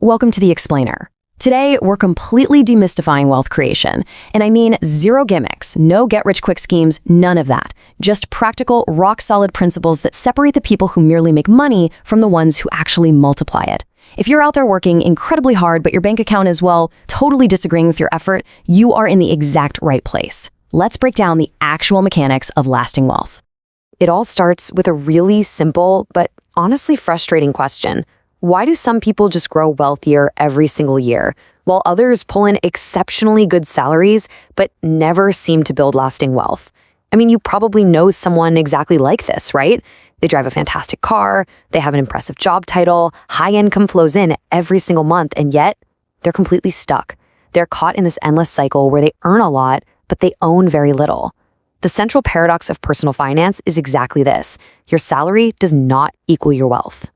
Welcome to The Explainer. Today, we're completely demystifying wealth creation. And I mean zero gimmicks, no get-rich-quick schemes, none of that. Just practical, rock-solid principles that separate the people who merely make money from the ones who actually multiply it. If you're out there working incredibly hard, but your bank account is, well, totally disagreeing with your effort, you are in the exact right place. Let's break down the actual mechanics of lasting wealth. It all starts with a really simple, but honestly frustrating question. Why do some people just grow wealthier every single year, while others pull in exceptionally good salaries, but never seem to build lasting wealth? I mean, you probably know someone exactly like this, right? They drive a fantastic car, they have an impressive job title, high income flows in every single month, and yet they're completely stuck. They're caught in this endless cycle where they earn a lot, but they own very little. The central paradox of personal finance is exactly this. Your salary does not equal your wealth.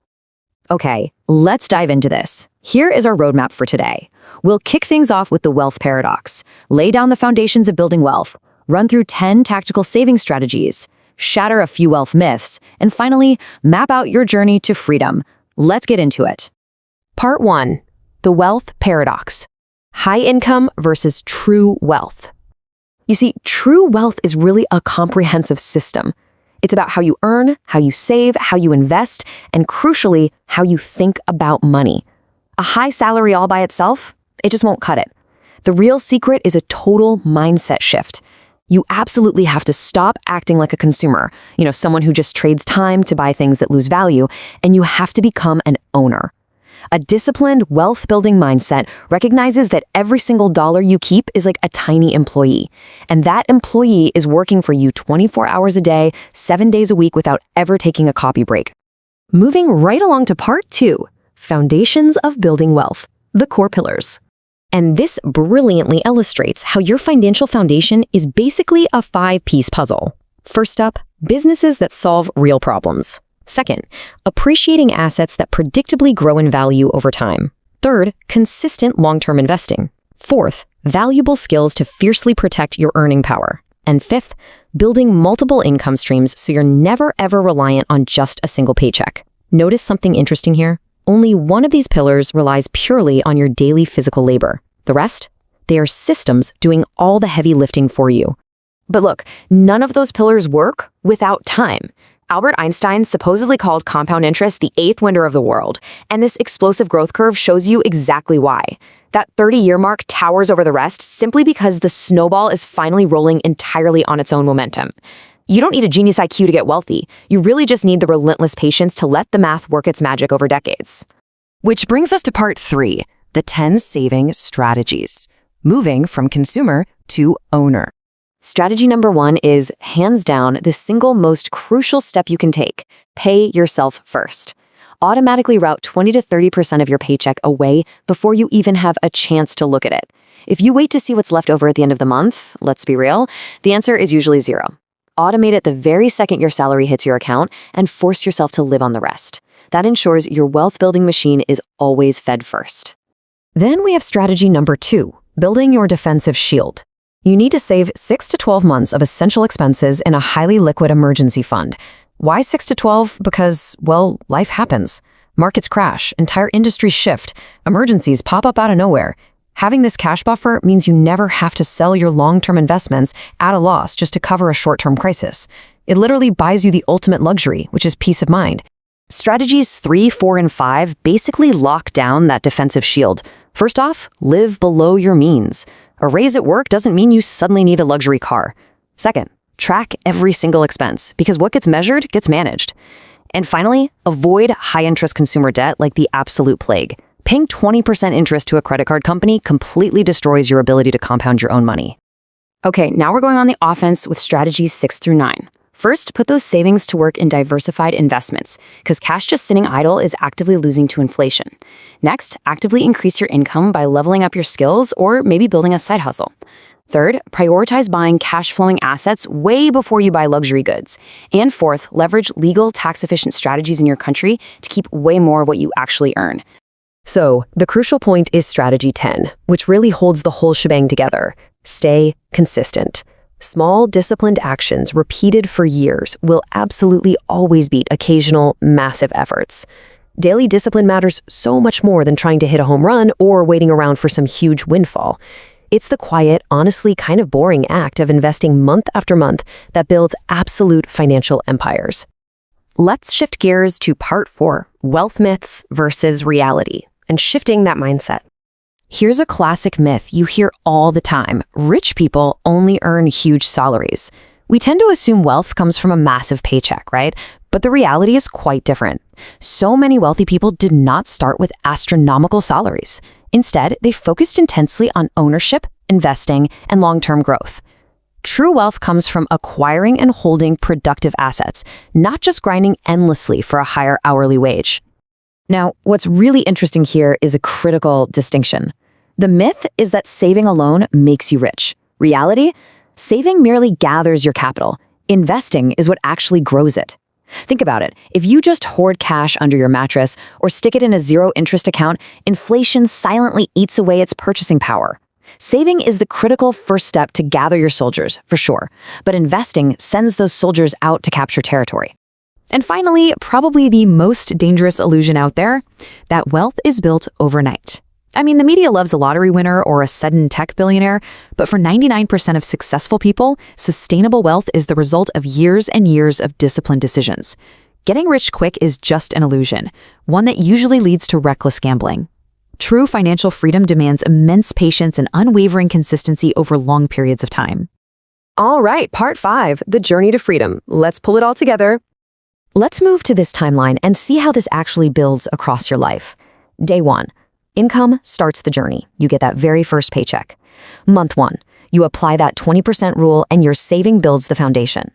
Okay, let's dive into this. Here is our roadmap for today. We'll kick things off with the wealth paradox, lay down the foundations of building wealth, run through 10 tactical saving strategies, shatter a few wealth myths, and finally, map out your journey to freedom. Let's get into it. Part 1. The wealth paradox. High income versus true wealth. You see, true wealth is really a comprehensive system. It's about how you earn, how you save, how you invest, and crucially, how you think about money. A high salary all by itself, it just won't cut it. The real secret is a total mindset shift. You absolutely have to stop acting like a consumer, someone who just trades time to buy things that lose value, and you have to become an owner. A disciplined, wealth-building mindset recognizes that every single dollar you keep is like a tiny employee, and that employee is working for you 24 hours a day, 7 days a week without ever taking a coffee break. Moving right along to part 2, foundations of building wealth, the core pillars. And this brilliantly illustrates how your financial foundation is basically a 5-piece puzzle. First up, businesses that solve real problems. Second, appreciating assets that predictably grow in value over time. Third, consistent long-term investing. Fourth, valuable skills to fiercely protect your earning power. And fifth, building multiple income streams so you're never ever reliant on just a single paycheck. Notice something interesting here? Only one of these pillars relies purely on your daily physical labor. The rest? They are systems doing all the heavy lifting for you. But look, none of those pillars work without time. Albert Einstein supposedly called compound interest the 8th wonder of the world, and this explosive growth curve shows you exactly why. That 30-year mark towers over the rest simply because the snowball is finally rolling entirely on its own momentum. You don't need a genius IQ to get wealthy. You really just need the relentless patience to let the math work its magic over decades. Which brings us to part 3, the 10 saving strategies. Moving from consumer to owner. Strategy number 1 is, hands down, the single most crucial step you can take. Pay yourself first. Automatically route 20 to 30% of your paycheck away before you even have a chance to look at it. If you wait to see what's left over at the end of the month, let's be real, the answer is usually 0. Automate it the very second your salary hits your account and force yourself to live on the rest. That ensures your wealth-building machine is always fed first. Then we have strategy number 2, building your defensive shield. You need to save 6 to 12 months of essential expenses in a highly liquid emergency fund. Why 6 to 12? Because, well, life happens. Markets crash, entire industries shift, emergencies pop up out of nowhere. Having this cash buffer means you never have to sell your long-term investments at a loss just to cover a short-term crisis. It literally buys you the ultimate luxury, which is peace of mind. Strategies 3, 4, and 5 basically lock down that defensive shield. First off, live below your means. A raise at work doesn't mean you suddenly need a luxury car. Second, track every single expense, because what gets measured gets managed. And finally, avoid high-interest consumer debt like the absolute plague. Paying 20% interest to a credit card company completely destroys your ability to compound your own money. Okay, now we're going on the offense with strategies 6 through 9. First, put those savings to work in diversified investments, because cash just sitting idle is actively losing to inflation. Next, actively increase your income by leveling up your skills or maybe building a side hustle. Third, prioritize buying cash-flowing assets way before you buy luxury goods. And fourth, leverage legal, tax-efficient strategies in your country to keep way more of what you actually earn. So, the crucial point is strategy 10, which really holds the whole shebang together. Stay consistent. Small, disciplined actions repeated for years will absolutely always beat occasional, massive efforts. Daily discipline matters so much more than trying to hit a home run or waiting around for some huge windfall. It's the quiet, honestly kind of boring act of investing month after month that builds absolute financial empires. Let's shift gears to part 4, wealth myths versus reality, and shifting that mindset. Here's a classic myth you hear all the time. Rich people only earn huge salaries. We tend to assume wealth comes from a massive paycheck, right? But the reality is quite different. So many wealthy people did not start with astronomical salaries. Instead, they focused intensely on ownership, investing, and long-term growth. True wealth comes from acquiring and holding productive assets, not just grinding endlessly for a higher hourly wage. Now, what's really interesting here is a critical distinction. The myth is that saving alone makes you rich. Reality? Saving merely gathers your capital. Investing is what actually grows it. Think about it. If you just hoard cash under your mattress or stick it in a zero-interest account, inflation silently eats away its purchasing power. Saving is the critical first step to gather your soldiers, for sure, but investing sends those soldiers out to capture territory. And finally, probably the most dangerous illusion out there, that wealth is built overnight. I mean, the media loves a lottery winner or a sudden tech billionaire, but for 99% of successful people, sustainable wealth is the result of years and years of disciplined decisions. Getting rich quick is just an illusion, one that usually leads to reckless gambling. True financial freedom demands immense patience and unwavering consistency over long periods of time. All right, part 5, the journey to freedom. Let's pull it all together. Let's move to this timeline and see how this actually builds across your life. Day 1. Income starts the journey. You get that very first paycheck. Month 1. You apply that 20% rule and your saving builds the foundation.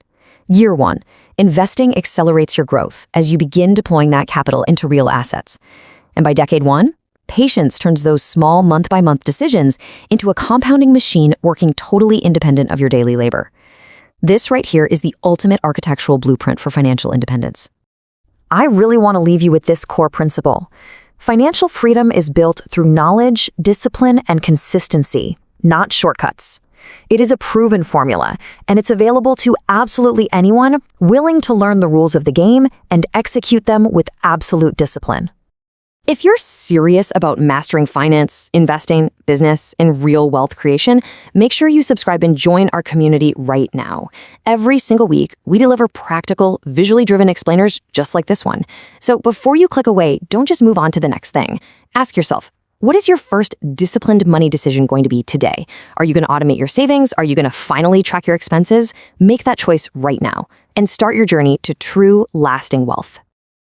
Year 1. Investing accelerates your growth as you begin deploying that capital into real assets. And by decade 1, patience turns those small month-by-month decisions into a compounding machine working totally independent of your daily labor. This right here is the ultimate architectural blueprint for financial independence. I really want to leave you with this core principle. Financial freedom is built through knowledge, discipline, and consistency, not shortcuts. It is a proven formula, and it's available to absolutely anyone willing to learn the rules of the game and execute them with absolute discipline. If you're serious about mastering finance, investing, business, and real wealth creation, make sure you subscribe and join our community right now. Every single week, we deliver practical, visually driven explainers just like this one. So before you click away, don't just move on to the next thing. Ask yourself, what is your first disciplined money decision going to be today? Are you going to automate your savings? Are you going to finally track your expenses? Make that choice right now and start your journey to true, lasting wealth.